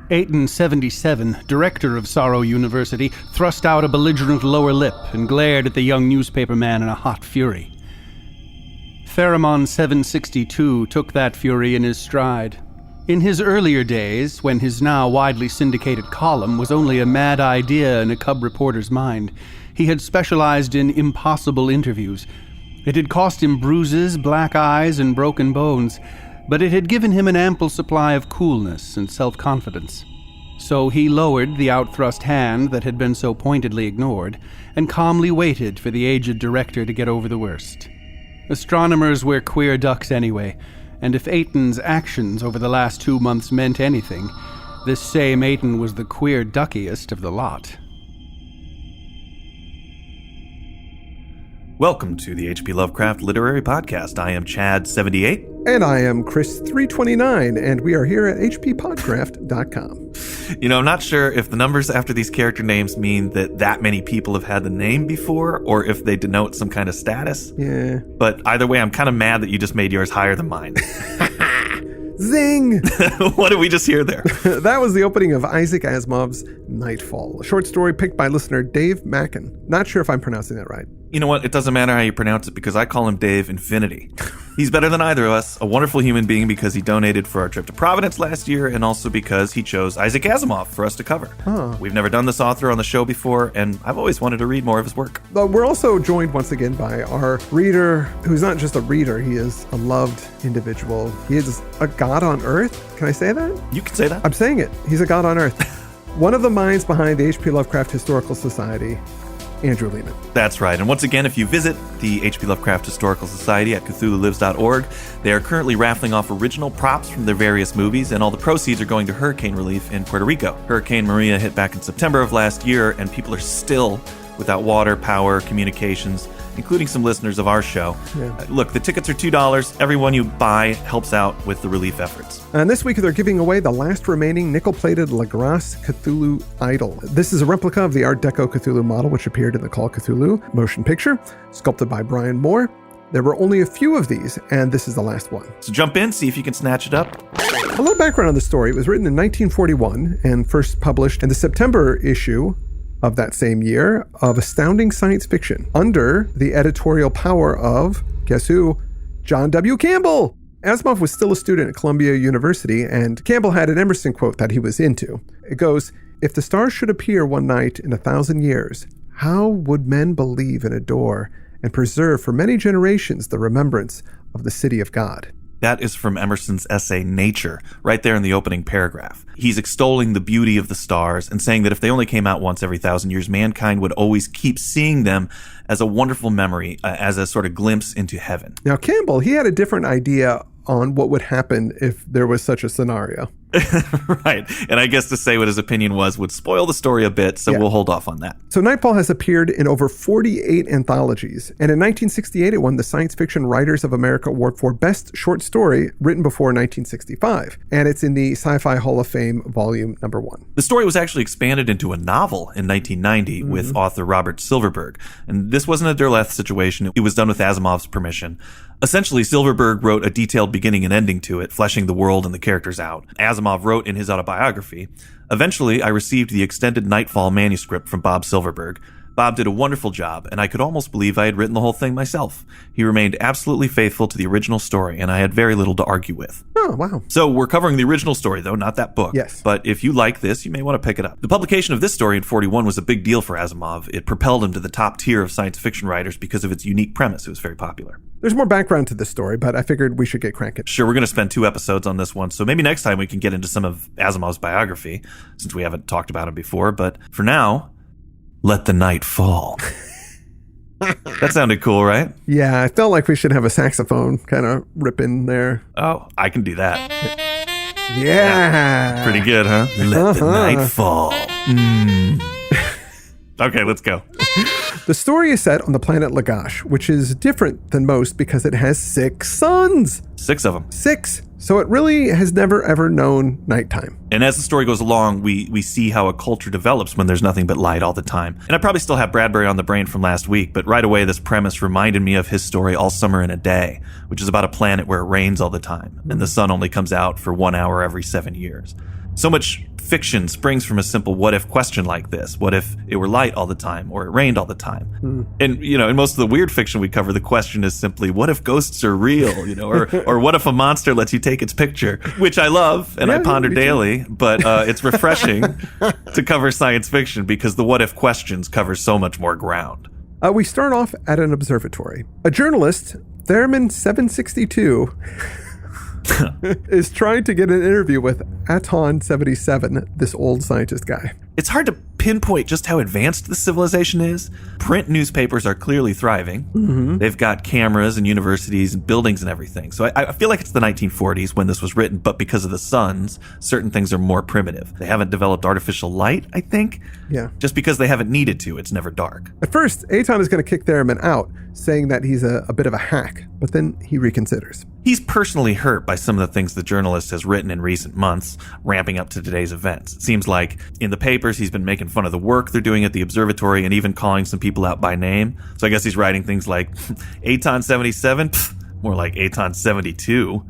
Aiton 77, director of Sorrow University, thrust out a belligerent lower lip and glared at the young newspaperman in a hot fury. Theramon 762 took that fury in his stride. In his earlier days, when his now widely syndicated column was only a mad idea in a cub reporter's mind, he had specialized in impossible interviews. It had cost him bruises, black eyes, and broken bones, but it had given him an ample supply of coolness and self-confidence. So he lowered the outthrust hand that had been so pointedly ignored, and calmly waited for the aged director to get over the worst. Astronomers were queer ducks anyway, and if Aiton's actions over the last 2 months meant anything, this same Aiton was the queer duckiest of the lot. Welcome to the H.P. Lovecraft Literary Podcast. I am Chad78. And I am Chris329, and we are here at hppodcraft.com. You know, I'm not sure if the numbers after these character names mean that many people have had the name before, or if they denote some kind of status. Yeah. But either way, I'm kind of mad that you just made yours higher than mine. Zing! What did we just hear there? That was the opening of Isaac Asimov's Nightfall, a short story picked by listener Dave Mackin. Not sure if I'm pronouncing that right. You know what? It doesn't matter how you pronounce it because I call him Dave Infinity. He's better than either of us, a wonderful human being because he donated for our trip to Providence last year and also because he chose Isaac Asimov for us to cover. Huh. We've never done this author on the show before, and I've always wanted to read more of his work. But we're also joined once again by our reader, who's not just a reader, he is a loved individual. He is a god on Earth. Can I say that? You can say that. I'm saying it. He's a god on Earth. One of the minds behind the H.P. Lovecraft Historical Society, Andrew Lehman. That's right. And once again, if you visit the H.P. Lovecraft Historical Society at CthulhuLives.org, they are currently raffling off original props from their various movies, and all the proceeds are going to hurricane relief in Puerto Rico. Hurricane Maria hit back in September of last year, and people are still without water, power, communications, including some listeners of our show. Yeah. Look, the tickets are $2. Every one you buy helps out with the relief efforts. And this week they're giving away the last remaining nickel-plated Lagras Cthulhu idol. This is a replica of the Art Deco Cthulhu model which appeared in the Call of Cthulhu motion picture, sculpted by Brian Moore. There were only a few of these, and this is the last one. So jump in, see if you can snatch it up. A little background on the story. It was written in 1941 and first published in the September issue of that same year of Astounding Science Fiction under the editorial power of, guess who? John W. Campbell. Asimov was still a student at Columbia University, and Campbell had an Emerson quote that he was into. It goes, "If the stars should appear one night in 1,000 years, how would men believe and adore and preserve for many generations the remembrance of the city of God?" That is from Emerson's essay, Nature, right there in the opening paragraph. He's extolling the beauty of the stars and saying that if they only came out once every 1,000 years, mankind would always keep seeing them as a wonderful memory, as a sort of glimpse into heaven. Now, Campbell, he had a different idea on what would happen if there was such a scenario. Right. And I guess to say what his opinion was would spoil the story a bit, so We'll hold off on that. So Nightfall has appeared in over 48 anthologies, and in 1968 it won the Science Fiction Writers of America Award for Best Short Story written before 1965, and it's in the Sci-Fi Hall of Fame volume number 1. The story was actually expanded into a novel in 1990 with author Robert Silverberg, and this wasn't a Derleth situation. It was done with Asimov's permission. Essentially, Silverberg wrote a detailed beginning and ending to it, fleshing the world and the characters out. Asimov wrote in his autobiography, "Eventually, I received the extended Nightfall manuscript from Bob Silverberg. Bob did a wonderful job, and I could almost believe I had written the whole thing myself. He remained absolutely faithful to the original story, and I had very little to argue with." Oh, wow. So we're covering the original story, though, not that book. Yes. But if you like this, you may want to pick it up. The publication of this story in 1941 was a big deal for Asimov. It propelled him to the top tier of science fiction writers because of its unique premise. It was very popular. There's more background to this story, but I figured we should get cranking. Sure, we're going to spend 2 episodes on this one, so maybe next time we can get into some of Asimov's biography, since we haven't talked about him before. But for now, let the night fall. That sounded cool, right? Yeah, I felt like we should have a saxophone kind of rip in there. Oh, I can do that. Yeah. Pretty good, huh? Let the night fall. Okay, let's go. The story is set on the planet Lagash, which is different than most because it has 6 suns. 6 of them. 6. So it really has never, ever known nighttime. And as the story goes along, we see how a culture develops when there's nothing but light all the time. And I probably still have Bradbury on the brain from last week, but right away this premise reminded me of his story All Summer in a Day, which is about a planet where it rains all the time, and the sun only comes out for 1 hour every 7 years. So much fiction springs from a simple what-if question like this. What if it were light all the time, or it rained all the time? And, in most of the weird fiction we cover, the question is simply, what if ghosts are real? Or what if a monster lets you take its picture? Which I love, and I ponder daily, but it's refreshing to cover science fiction because the what-if questions cover so much more ground. We start off at an observatory. A journalist, Theremin 762... is trying to get an interview with Aton 77, this old scientist guy. It's hard to pinpoint just how advanced the civilization is. Print newspapers are clearly thriving. Mm-hmm. They've got cameras and universities and buildings and everything. So I feel like it's the 1940s when this was written, but because of the suns, certain things are more primitive. They haven't developed artificial light, I think. Yeah. Just because they haven't needed to, it's never dark. At first, Aton is going to kick Theremin out, saying that he's a bit of a hack, but then he reconsiders. He's personally hurt by some of the things the journalist has written in recent months, ramping up to today's events. It seems like in the papers, he's been making fun of the work they're doing at the observatory and even calling some people out by name. So I guess he's writing things like, Aton 77? More like Aton 72.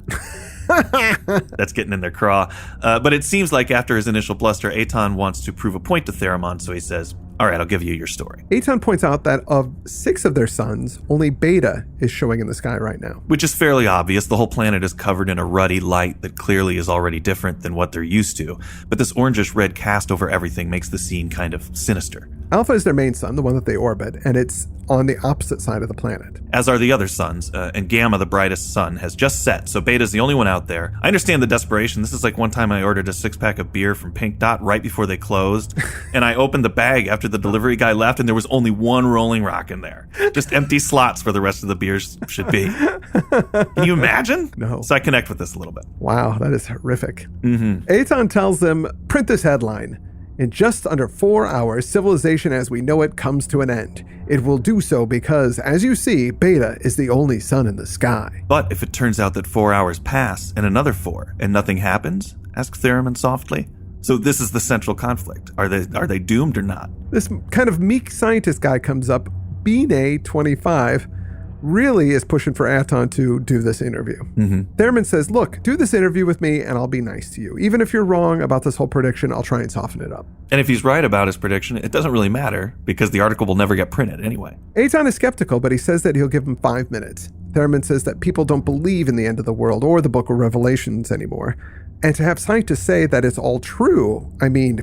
That's getting in their craw. But it seems like after his initial bluster, Aton wants to prove a point to Theramon, so he says, all right, I'll give you your story. Aton points out that of 6 of their suns, only Beta is showing in the sky right now. Which is fairly obvious. The whole planet is covered in a ruddy light that clearly is already different than what they're used to. But this orangish-red cast over everything makes the scene kind of sinister. Alpha is their main sun, the one that they orbit, and it's on the opposite side of the planet. As are the other suns, and Gamma, the brightest sun, has just set, so Beta's the only one out there. I understand the desperation. This is like one time I ordered a 6-pack of beer from Pink Dot right before they closed, and I opened the bag after the delivery guy left, and there was only one Rolling Rock in there. Just empty slots where the rest of the beers should be. Can you imagine? No. So I connect with this a little bit. Wow, that is horrific. Mm-hmm. Aton tells them, print this headline. In just under 4 hours, civilization as we know it comes to an end. It will do so because, as you see, Beta is the only sun in the sky. But if it turns out that 4 hours pass and another 4 and nothing happens, asked Theramon softly. So this is the central conflict. Are they doomed or not? This kind of meek scientist guy comes up, Bine 25, really is pushing for Aton to do this interview. Mm-hmm. Theramon says, look, do this interview with me and I'll be nice to you. Even if you're wrong about this whole prediction, I'll try and soften it up. And if he's right about his prediction, it doesn't really matter because the article will never get printed anyway. Aton is skeptical, but he says that he'll give him 5 minutes. Theramon says that people don't believe in the end of the world or the Book of Revelations anymore. And to have scientists say that it's all true, I mean,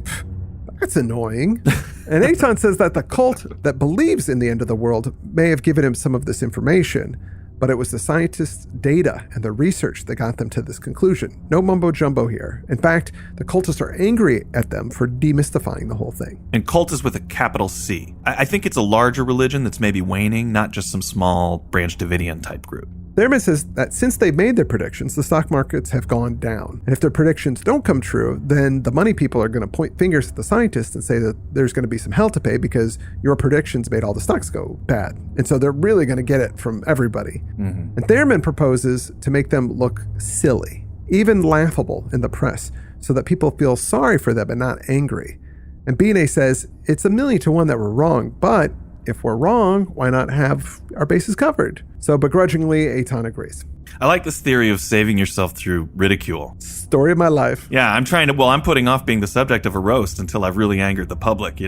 that's annoying. And Aton says that the cult that believes in the end of the world may have given him some of this information, but it was the scientists' data and the research that got them to this conclusion. No mumbo jumbo here. In fact, the cultists are angry at them for demystifying the whole thing. And cult is with a capital C. I think it's a larger religion that's maybe waning, not just some small Branch Davidian type group. Theramon says that since they've made their predictions, the stock markets have gone down. And if their predictions don't come true, then the money people are going to point fingers at the scientists and say that there's going to be some hell to pay because your predictions made all the stocks go bad. And so they're really going to get it from everybody. Mm-hmm. And Theramon proposes to make them look silly, even laughable in the press, so that people feel sorry for them and not angry. And Bine says, it's 1,000,000 to 1 that we're wrong, but if we're wrong, why not have our bases covered? So begrudgingly, Aton agrees. I like this theory of saving yourself through ridicule. Story of my life. Yeah, I'm putting off being the subject of a roast until I've really angered the public,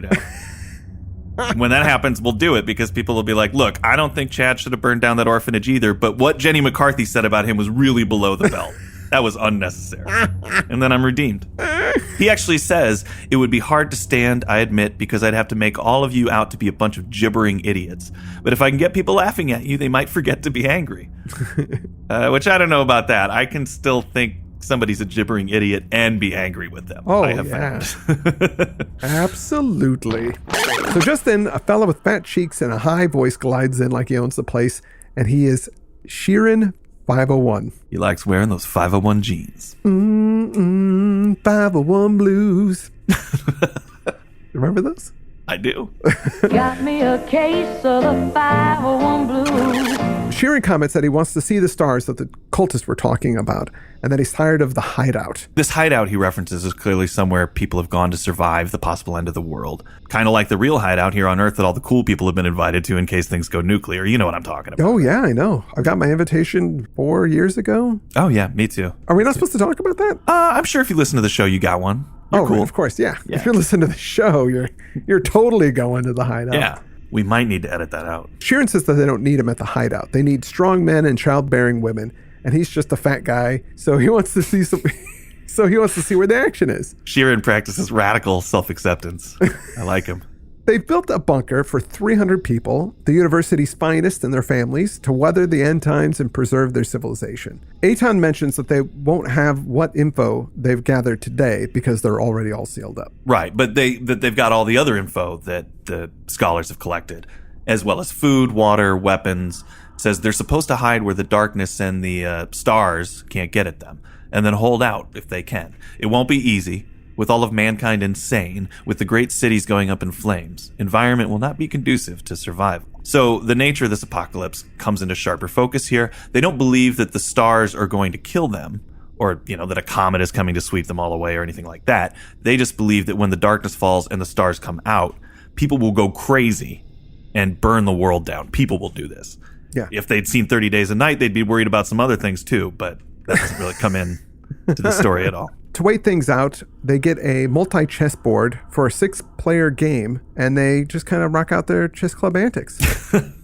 When that happens, we'll do it because people will be like, look, I don't think Chad should have burned down that orphanage either, but what Jenny McCarthy said about him was really below the belt. That was unnecessary. And then I'm redeemed. He actually says, it would be hard to stand, I admit, because I'd have to make all of you out to be a bunch of gibbering idiots. But if I can get people laughing at you, they might forget to be angry. Which I don't know about that. I can still think somebody's a gibbering idiot and be angry with them. Oh, I have found. Absolutely. So just then, a fellow with fat cheeks and a high voice glides in like he owns the place, and he is Sheeran 501. He likes wearing those 501 jeans. 501 blues. Remember those? I do. Got me a case of the 501 blues. Sheeran comments that he wants to see the stars that the cultists were talking about, and that he's tired of the hideout. This hideout he references is clearly somewhere people have gone to survive the possible end of the world. Kind of like the real hideout here on Earth that all the cool people have been invited to in case things go nuclear. You know what I'm talking about. Oh, yeah, I know. I got my invitation 4 years ago. Oh, yeah, me too. Are we not supposed to talk about that? I'm sure if you listen to the show, you got one. You're cool. Right, of course, yeah. If you're listening to the show, you're totally going to the hideout. Yeah. We might need to edit that out. Sheeran says that they don't need him at the hideout. They need strong men and childbearing women, and he's just a fat guy, so he wants to see some. So he wants to see where the action is. Sheeran practices radical self-acceptance. I like him. They've built a bunker for 300 people, the university's finest and their families, to weather the end times and preserve their civilization. Aton mentions that they won't have what info they've gathered today because they're already all sealed up. Right, but they've got all the other info that the scholars have collected, as well as food, water, weapons. It says they're supposed to hide where the darkness and the stars can't get at them, and then hold out if they can. It won't be easy. With all of mankind insane, with the great cities going up in flames, environment will not be conducive to survival. So the nature of this apocalypse comes into sharper focus here. They don't believe that the stars are going to kill them, or, that a comet is coming to sweep them all away or anything like that. They just believe that when the darkness falls and the stars come out, people will go crazy and burn the world down. People will do this. Yeah. If they'd seen 30 Days a Night, they'd be worried about some other things too, but that doesn't really come in to the story at all. To wait things out, they get a multi-chess board for a 6-player game, and they just kind of rock out their chess club antics.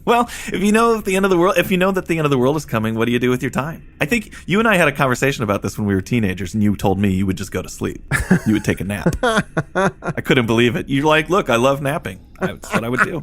Well, if you know that the end of the world is coming, what do you do with your time? I think you and I had a conversation about this when we were teenagers, and you told me you would just go to sleep. You would take a nap. I couldn't believe it. You're like, look, I love napping. That's what I would do.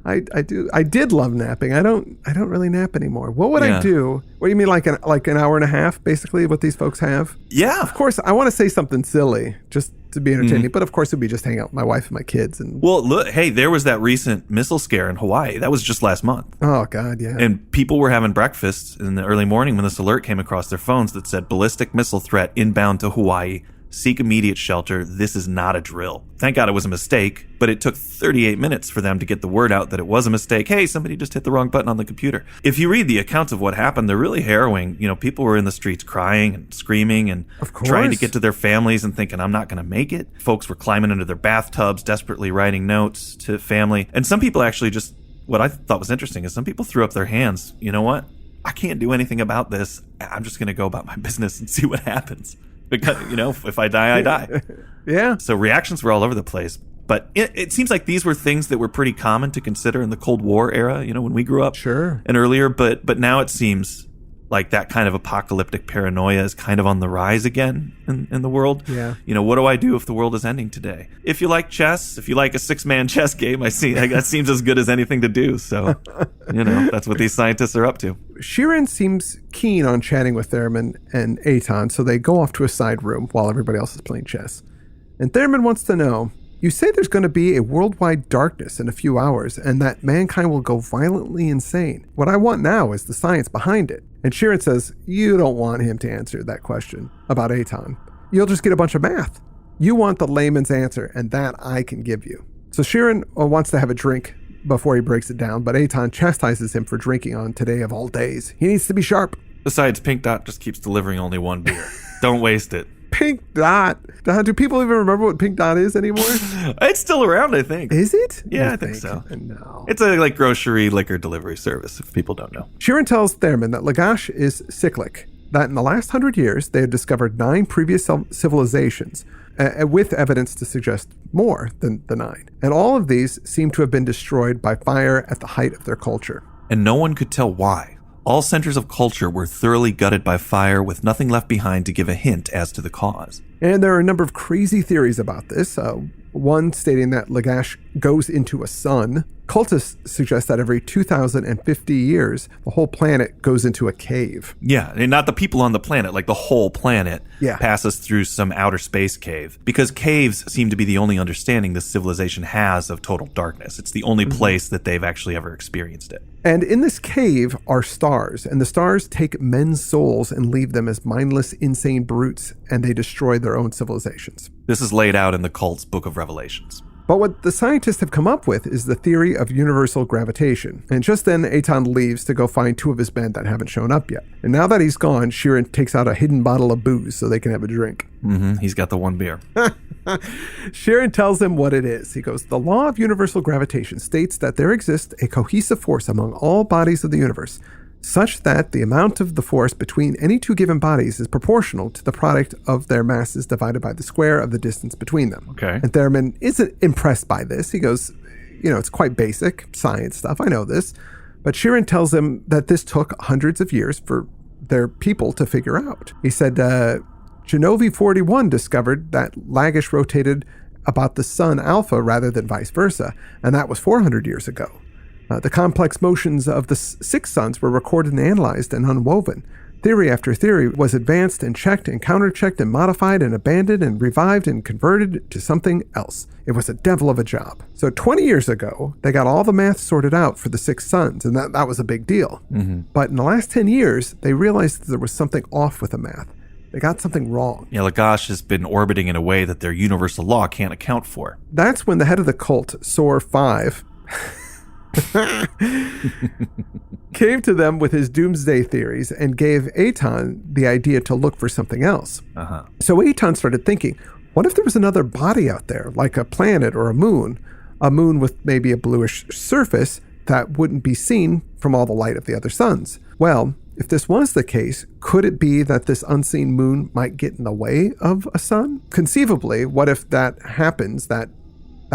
I do. I did love napping. I don't really nap anymore. What would I do? What do you mean, like an hour and a half, basically, what these folks have? Yeah. Of course, I want to say something silly just to be entertaining, but of course, it would be just hang out with my wife and my kids. And well, look, hey, there was that recent missile scare in Hawaii. That was just last month. Oh God, yeah. And people were having breakfast in the early morning when this alert came across their phones that said ballistic missile threat inbound to Hawaii. Seek immediate shelter. This is not a drill. Thank God it was a mistake, but it took 38 minutes for them to get the word out that it was a mistake. Hey, somebody just hit the wrong button on the computer. If you read the accounts of what happened, they're really harrowing. People were in the streets crying and screaming and trying to get to their families and thinking, I'm not going to make it. Folks were climbing into their bathtubs, desperately writing notes to family. And some people actually just, what I thought was interesting is some people threw up their hands. You know what? I can't do anything about this. I'm just going to go about my business and see what happens. Because, if I die, I die. Yeah. So reactions were all over the place. But it seems like these were things that were pretty common to consider in the Cold War era, when we grew up. Sure. And earlier. But now it seems like that kind of apocalyptic paranoia is kind of on the rise again in the world. Yeah. What do I do if the world is ending today? If you like chess, if you like a 6-man chess game, I see that seems as good as anything to do. So, that's what these scientists are up to. Sheeran seems keen on chatting with Theremin and Aton, so they go off to a side room while everybody else is playing chess. And Theremin wants to know, you say there's going to be a worldwide darkness in a few hours and that mankind will go violently insane. What I want now is the science behind it. And Sheeran says, you don't want him to answer that question about Aton. You'll just get a bunch of math. You want the layman's answer, and that I can give you. So Sheeran wants to have a drink before he breaks it down, but Aton chastises him for drinking on today of all days. He needs to be sharp. Besides, Pink Dot just keeps delivering only one beer. Don't waste it. Pink Dot. Do people even remember what Pink Dot is anymore? It's still around, I think. Is it? Yeah, I think so. No. It's a grocery liquor delivery service, if people don't know. Sheeran tells Theremin that Lagash is cyclic, that in the last 100 years, they had discovered 9 previous civilizations, with evidence to suggest more than the 9. And all of these seem to have been destroyed by fire at the height of their culture. And no one could tell why. All centers of culture were thoroughly gutted by fire with nothing left behind to give a hint as to the cause. And there are a number of crazy theories about this. One stating that Lagash goes into a sun. Cultists suggest that every 2,050 years, the whole planet goes into a cave. Yeah, and not the people on the planet, like the whole planet passes through some outer space cave. Because caves seem to be the only understanding this civilization has of total darkness. It's the only place that they've actually ever experienced it. And in this cave are stars, and the stars take men's souls and leave them as mindless, insane brutes, and they destroy their own civilizations. This is laid out in the cult's Book of Revelations. But what the scientists have come up with is the theory of universal gravitation. And just then, Eitan leaves to go find two of his men that haven't shown up yet. And now that he's gone, Sheeran takes out a hidden bottle of booze so they can have a drink. He's got the one beer. Sheeran tells him what it is. He goes, the law of universal gravitation states that there exists a cohesive force among all bodies of the universe, such that the amount of the force between any two given bodies is proportional to the product of their masses divided by the square of the distance between them. Okay. And Thurman isn't impressed by this. He goes, it's quite basic science stuff. I know this. But Sheeran tells him that this took hundreds of years for their people to figure out. He said, Genovi 41 discovered that Laggish rotated about the sun alpha rather than vice versa, and that was 400 years ago. The complex motions of the six suns were recorded and analyzed and unwoven. Theory after theory was advanced and checked and counterchecked and modified and abandoned and revived and converted to something else. It was a devil of a job. So 20 years ago, they got all the math sorted out for the six suns, and that was a big deal. But in the last 10 years, they realized that there was something off with the math. They got something wrong. Yeah, Lagash has been orbiting in a way that their universal law can't account for. That's when the head of the cult, Sor 5... came to them with his doomsday theories and gave Eitan the idea to look for something else. So Eitan started thinking, what if there was another body out there, like a planet or a moon with maybe a bluish surface that wouldn't be seen from all the light of the other suns? Well, if this was the case, could it be that this unseen moon might get in the way of a sun? Conceivably, what if that happens, that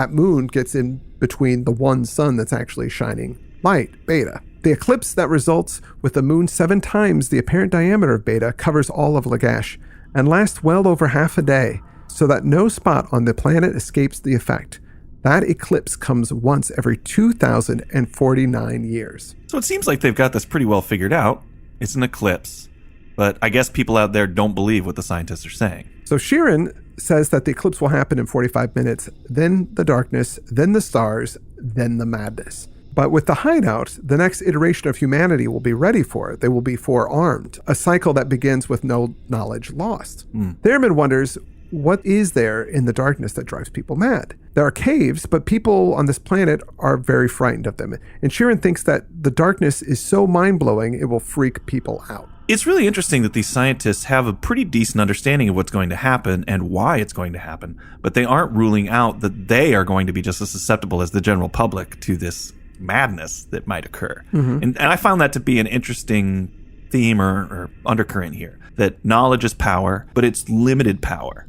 moon gets in between the one sun that's actually shining light, Beta? The eclipse that results with the moon 7 times the apparent diameter of Beta covers all of Lagash and lasts well over half a day, so that no spot on the planet escapes the effect. That eclipse comes once every 2,049 years. So it seems like they've got this pretty well figured out. It's an eclipse, but I guess people out there don't believe what the scientists are saying. So Sheeran says that the eclipse will happen in 45 minutes, then the darkness, then the stars, then the madness. But with the hideout, the next iteration of humanity will be ready for it. They will be forearmed, a cycle that begins with no knowledge lost. Thurman wonders, what is there in the darkness that drives people mad? There are caves, but people on this planet are very frightened of them. And Sheeran thinks that the darkness is so mind-blowing, it will freak people out. It's really interesting that these scientists have a pretty decent understanding of what's going to happen and why it's going to happen, but they aren't ruling out that they are going to be just as susceptible as the general public to this madness that might occur. And I found that to be an interesting theme or undercurrent here, that knowledge is power, but it's limited power.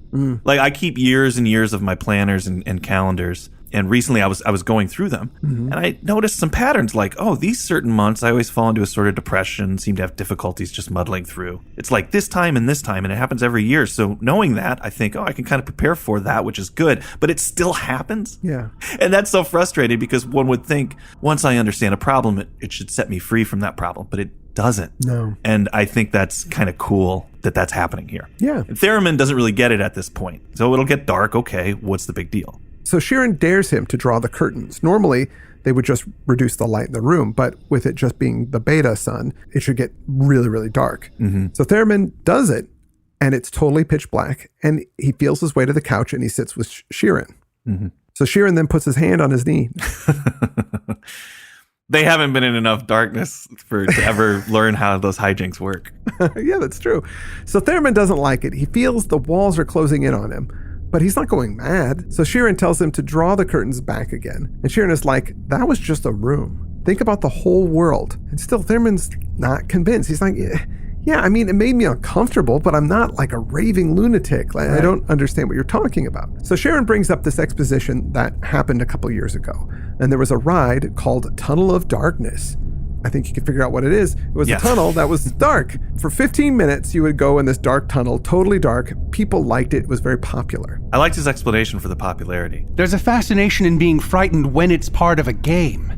Like, I keep years and years of my planners and calendars, and recently I was going through them, and I noticed some patterns like, these certain months I always fall into a sort of depression, seem to have difficulties just muddling through. It's like this time, and it happens every year. So knowing that, I think, I can kind of prepare for that, which is good, but it still happens. Yeah. And that's so frustrating because one would think once I understand a problem, it should set me free from that problem, but it doesn't. No. And I think that's kind of cool that that's happening here. Yeah. And Thurman doesn't really get it at this point. So it'll get dark. Okay, what's the big deal? So Sheeran dares him to draw the curtains. Normally, they would just reduce the light in the room, but with it just being the Beta sun, it should get really, really dark. So Thurman does it, and it's totally pitch black, and he feels his way to the couch, and he sits with Sheeran. So Sheeran then puts his hand on his knee. They haven't been in enough darkness to ever learn how those hijinks work. Yeah, that's true. So Thurman doesn't like it. He feels the walls are closing in on him, but he's not going mad. So Sheeran tells him to draw the curtains back again. And Sheeran is like, that was just a room. Think about the whole world. And still Thurman's not convinced. He's like, yeah, I mean, it made me uncomfortable, but I'm not like a raving lunatic. Like, I don't understand what you're talking about. So Sheeran brings up this exposition that happened a couple years ago. And there was a ride called Tunnel of Darkness. I think you can figure out what it is. It was a tunnel that was dark. For 15 minutes, you would go in this dark tunnel, totally dark. People liked it. It was very popular. I liked his explanation for the popularity. There's a fascination in being frightened when it's part of a game.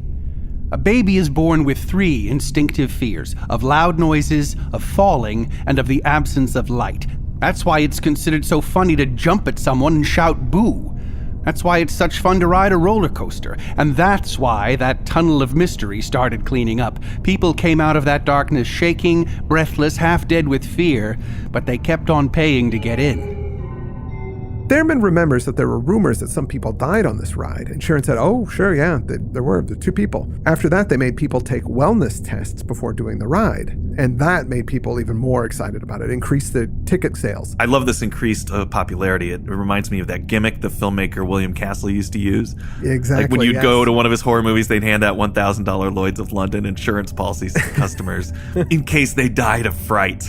A baby is born with 3 instinctive fears: of loud noises, of falling, and of the absence of light. That's why it's considered so funny to jump at someone and shout boo. That's why it's such fun to ride a roller coaster. And that's why that tunnel of mystery started cleaning up. People came out of that darkness shaking, breathless, half dead with fear, but they kept on paying to get in. Theremin remembers that there were rumors that some people died on this ride, and Sheeran said, oh, sure, yeah, there were 2 people. After that, they made people take wellness tests before doing the ride, and that made people even more excited about it, increased the ticket sales. I love this increased popularity. It reminds me of that gimmick the filmmaker William Castle used to use. Exactly. Like when you'd go to one of his horror movies, they'd hand out $1,000 Lloyds of London insurance policies to customers in case they died of fright,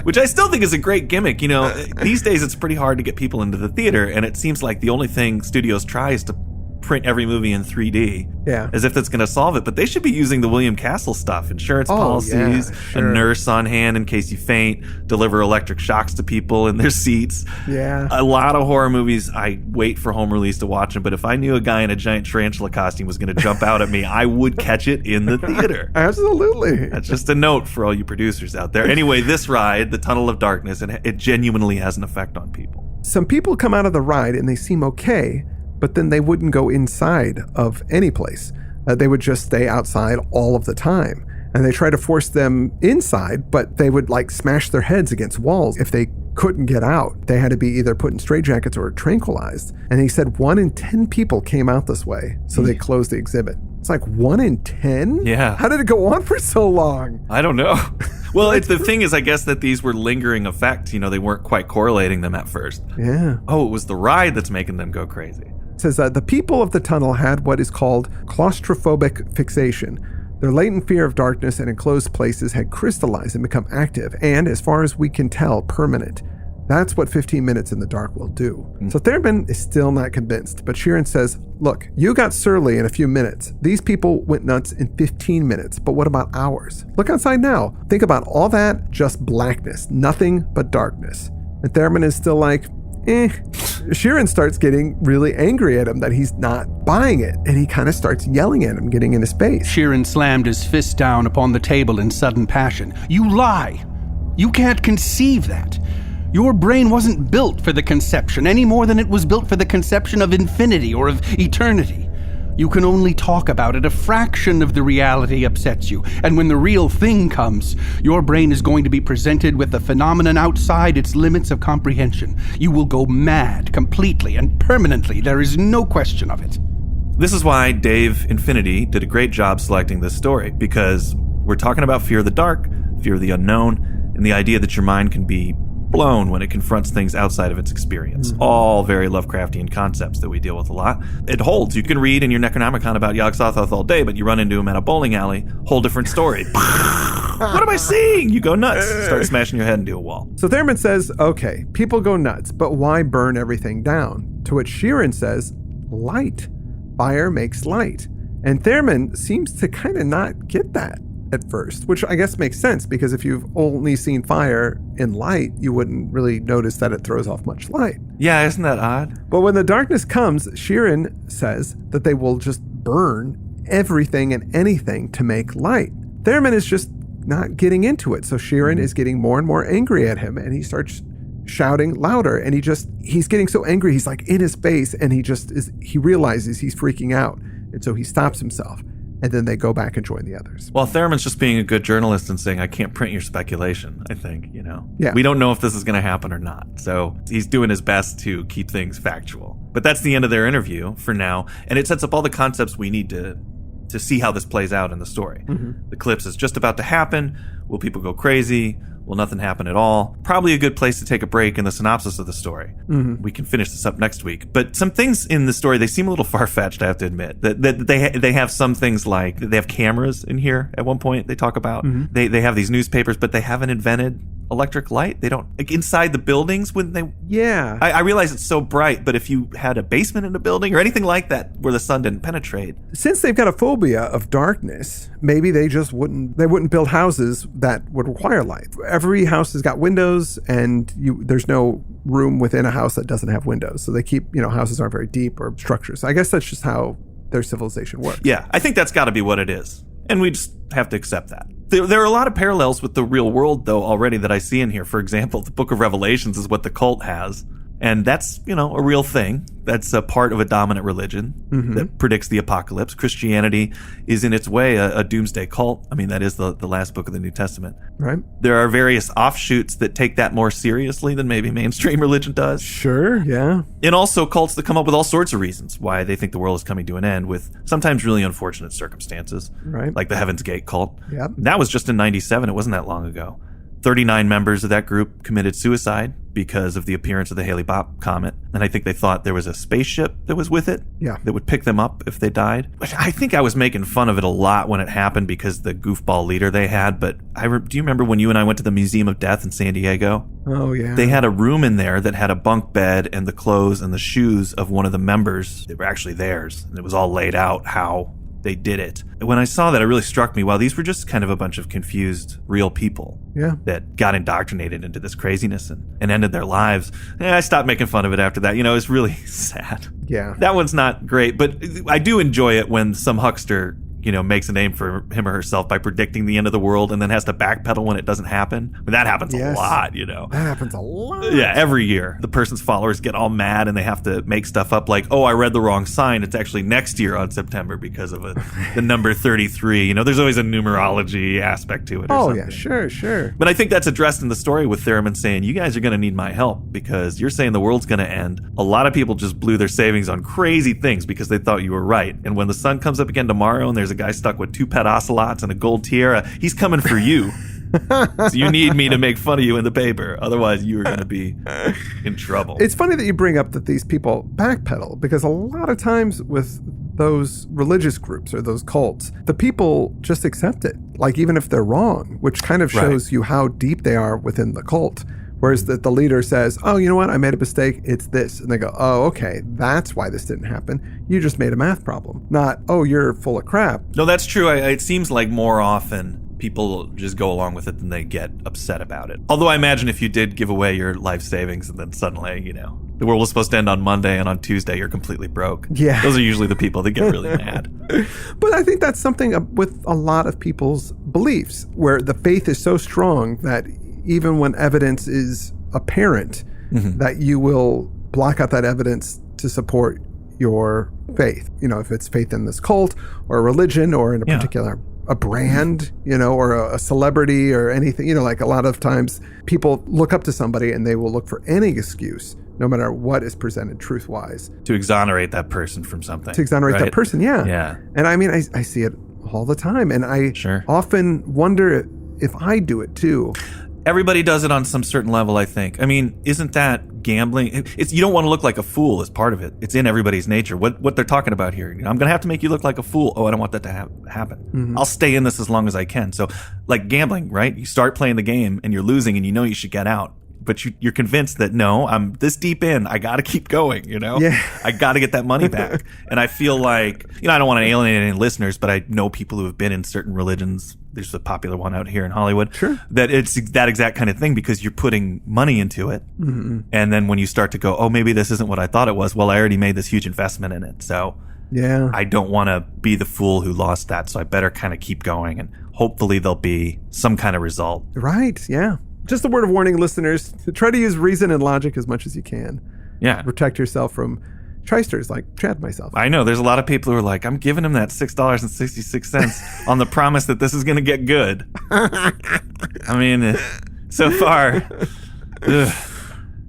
which I still think is a great gimmick. You know, these days it's pretty hard to get people into the theater, and it seems like the only thing studios try is to print every movie in 3D, as if that's going to solve it. But they should be using the William Castle stuff: insurance policies, a nurse on hand in case you faint, deliver electric shocks to people in their seats. A lot of horror movies, I wait for home release to watch them, but if I knew a guy in a giant tarantula costume was going to jump out at me, I would catch it in the theater. Absolutely. That's just a note for all you producers out there. Anyway, this ride, the Tunnel of Darkness, it genuinely has an effect on people. Some people come out of the ride and they seem okay, but then they wouldn't go inside of any place. They would just stay outside all of the time. And they try to force them inside, but they would smash their heads against walls if they couldn't get out. They had to be either put in straitjackets or tranquilized. And he said 1 in 10 people came out this way, so they closed the exhibit. It's 1 in 10? Yeah. How did it go on for so long? I don't know. Well, the thing is, I guess that these were lingering effects. You know, they weren't quite correlating them at first. Yeah. Oh, it was the ride that's making them go crazy. It says the people of the tunnel had what is called claustrophobic fixation. Their latent fear of darkness and enclosed places had crystallized and become active, and, as far as we can tell, permanent. That's what 15 minutes in the dark will do. So Theremin is still not convinced, but Sheeran says, look, you got surly in a few minutes. These people went nuts in 15 minutes, but what about hours? Look outside now. Think about all that, just blackness, nothing but darkness. And Themin is still Sheeran starts getting really angry at him that he's not buying it, and he kind of starts yelling at him, getting in his face. Sheeran slammed his fist down upon the table in sudden passion. You lie! You can't conceive that. Your brain wasn't built for the conception any more than it was built for the conception of infinity or of eternity. You can only talk about it. A fraction of the reality upsets you. And when the real thing comes, your brain is going to be presented with the phenomenon outside its limits of comprehension. You will go mad completely and permanently. There is no question of it. This is why Dave Infinity did a great job selecting this story, because we're talking about fear of the dark, fear of the unknown, and the idea that your mind can be blown when it confronts things outside of its experience. All very Lovecraftian concepts that we deal with a lot. It holds. You can read in your Necronomicon about Yog-Sothoth all day, but you run into him at a bowling alley, whole different story. What am I seeing? You go nuts. Start smashing your head into a wall. So Themin says, okay, people go nuts, but why burn everything down? To which Sheeran says, light. Fire makes light. And Themin seems to kind of not get that at first, which I guess makes sense, because if you've only seen fire in light, you wouldn't really notice that it throws off much light. Yeah, isn't that odd? But when the darkness comes, Sheeran says that they will just burn everything and anything to make light. Themin is just not getting into it, so Sheeran is getting more and more angry at him, and he starts shouting louder, and he's getting so angry, he's in his face, and he realizes he's freaking out, and so he stops himself. And then they go back and join the others. Well, Theremin's just being a good journalist and saying, I can't print your speculation, I think, Yeah. We don't know if this is going to happen or not. So he's doing his best to keep things factual. But that's the end of their interview for now. And it sets up all the concepts we need to see how this plays out in the story. The eclipse is just about to happen. Will people go crazy? Will nothing happen at all? Probably a good place to take a break in the synopsis of the story. We can finish this up next week. But some things in the story, they seem a little far-fetched, I have to admit. That they have some things like, they have cameras in here at one point they talk about. They have these newspapers, but they haven't invented electric light. They don't, inside the buildings, when they... Yeah. I realize it's so bright, but if you had a basement in a building or anything like that where the sun didn't penetrate... Since they've got a phobia of darkness, maybe they just wouldn't build houses that would require light. Every house has got windows, and there's no room within a house that doesn't have windows. So they keep, houses aren't very deep or structures. I guess that's just how their civilization works. Yeah, I think that's got to be what it is. And we just have to accept that. There are a lot of parallels with the real world, though, already that I see in here. For example, the Book of Revelations is what the cult has. And that's, a real thing. That's a part of a dominant religion that predicts the apocalypse. Christianity is in its way a doomsday cult. I mean, that is the last book of the New Testament. Right. There are various offshoots that take that more seriously than maybe mainstream religion does. Sure, yeah. And also cults that come up with all sorts of reasons why they think the world is coming to an end with sometimes really unfortunate circumstances. Right. Like the Heaven's Gate cult. Yep. That was just in 97. It wasn't that long ago. 39 members of that group committed suicide because of the appearance of the Hale-Bopp comet. And I think they thought there was a spaceship that was with it that would pick them up if they died. Which I think I was making fun of it a lot when it happened because the goofball leader they had. But do you remember when you and I went to the Museum of Death in San Diego? Oh, yeah. They had a room in there that had a bunk bed and the clothes and the shoes of one of the members that were actually theirs. And it was all laid out how they did it. When I saw that, it really struck me, wow, these were just kind of a bunch of confused, real people that got indoctrinated into this craziness and ended their lives. And I stopped making fun of it after that. It's really sad. Yeah. That one's not great, but I do enjoy it when some huckster makes a name for him or herself by predicting the end of the world and then has to backpedal when it doesn't happen. But that happens a lot, That happens a lot. Yeah, every year. The person's followers get all mad and they have to make stuff up like, oh, I read the wrong sign. It's actually next year on September because of the number 33. There's always a numerology aspect to it or something. Yeah, sure. But I think that's addressed in the story with Theremin saying, you guys are going to need my help because you're saying the world's going to end. A lot of people just blew their savings on crazy things because they thought you were right. And when the sun comes up again tomorrow and there's a guy stuck with 2 pet ocelots and a gold tiara, he's coming for you. So you need me to make fun of you in the paper. Otherwise, you are going to be in trouble. It's funny that you bring up that these people backpedal because a lot of times with those religious groups or those cults, the people just accept it, like even if they're wrong, which kind of shows you how deep they are within the cult. Whereas the leader says, oh, you know what? I made a mistake. It's this. And they go, oh, okay. That's why this didn't happen. You just made a math problem. Not, oh, you're full of crap. No, that's true. It seems like more often people just go along with it than they get upset about it. Although I imagine if you did give away your life savings and then suddenly, the world was supposed to end on Monday and on Tuesday you're completely broke. Yeah. Those are usually the people that get really mad. But I think that's something with a lot of people's beliefs where the faith is so strong that even when evidence is apparent, that you will block out that evidence to support your faith. If it's faith in this cult or a religion or in a particular a brand, or a celebrity or anything. Like a lot of times people look up to somebody and they will look for any excuse, no matter what is presented truth-wise. To exonerate that person from something. To exonerate that person, yeah. Yeah. And I mean, I see it all the time. And I often wonder if I do it too. Everybody does it on some certain level, I think. I mean, isn't that gambling? You don't want to look like a fool as part of it. It's in everybody's nature. What they're talking about here. I'm going to have to make you look like a fool. Oh, I don't want that to happen. I'll stay in this as long as I can. So like gambling, right? You start playing the game and you're losing and you know you should get out. But you're convinced that, no, I'm this deep in. I got to keep going, Yeah. I got to get that money back. And I feel like, I don't want to alienate any listeners, but I know people who have been in certain religions. There's a popular one out here in Hollywood. Sure. That it's that exact kind of thing because you're putting money into it. And then when you start to go, oh, maybe this isn't what I thought it was. Well, I already made this huge investment in it. So I don't want to be the fool who lost that. So I better kind of keep going. And hopefully there'll be some kind of result. Right. Yeah. Just a word of warning, listeners, to try to use reason and logic as much as you can. Yeah. Protect yourself from trysters like Chad myself. I know. There's a lot of people who are like, I'm giving him that $6.66 on the promise that this is going to get good. I mean, so far.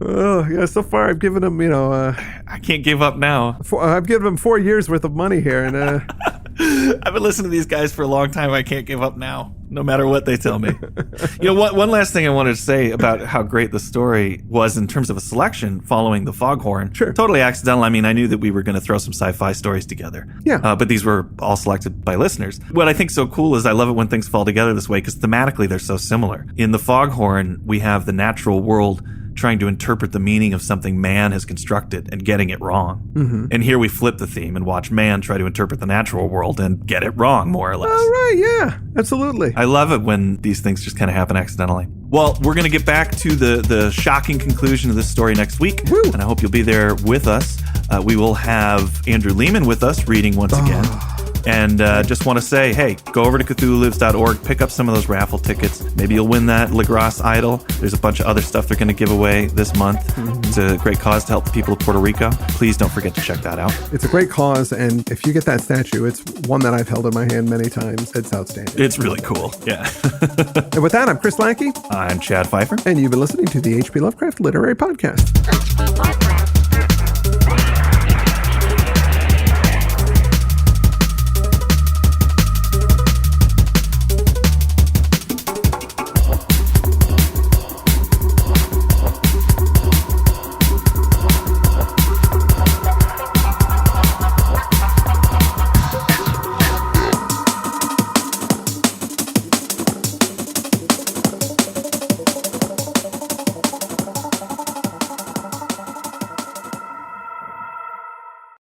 Oh, yeah, so far I've given him, I can't give up now. I've given him 4 years worth of money here. And I've been listening to these guys for a long time. I can't give up now, no matter what they tell me. One last thing I wanted to say about how great the story was in terms of a selection following the Foghorn. Sure. Totally accidental. I mean, I knew that we were going to throw some sci-fi stories together. Yeah. But these were all selected by listeners. What I think so cool is I love it when things fall together this way because thematically they're so similar. In the Foghorn, we have the natural world trying to interpret the meaning of something man has constructed and getting it wrong. And here we flip the theme and watch man try to interpret the natural world and get it wrong, more or less. All right, yeah, absolutely. I love it when these things just kind of happen accidentally. Well, we're going to get back to the shocking conclusion of this story next week, and I hope you'll be there with us. We will have Andrew Lehman with us reading once again. And just want to say, hey, go over to CthulhuLives.org, pick up some of those raffle tickets. Maybe you'll win that Lagros idol. There's a bunch of other stuff they're going to give away this month. It's a great cause to help the people of Puerto Rico. Please don't forget to check that out. It's a great cause, and if you get that statue, it's one that I've held in my hand many times. It's outstanding. It's really cool. Yeah. And with that, I'm Chris Lackey. I'm Chad Pfeiffer. And you've been listening to the H.P. Lovecraft Literary Podcast.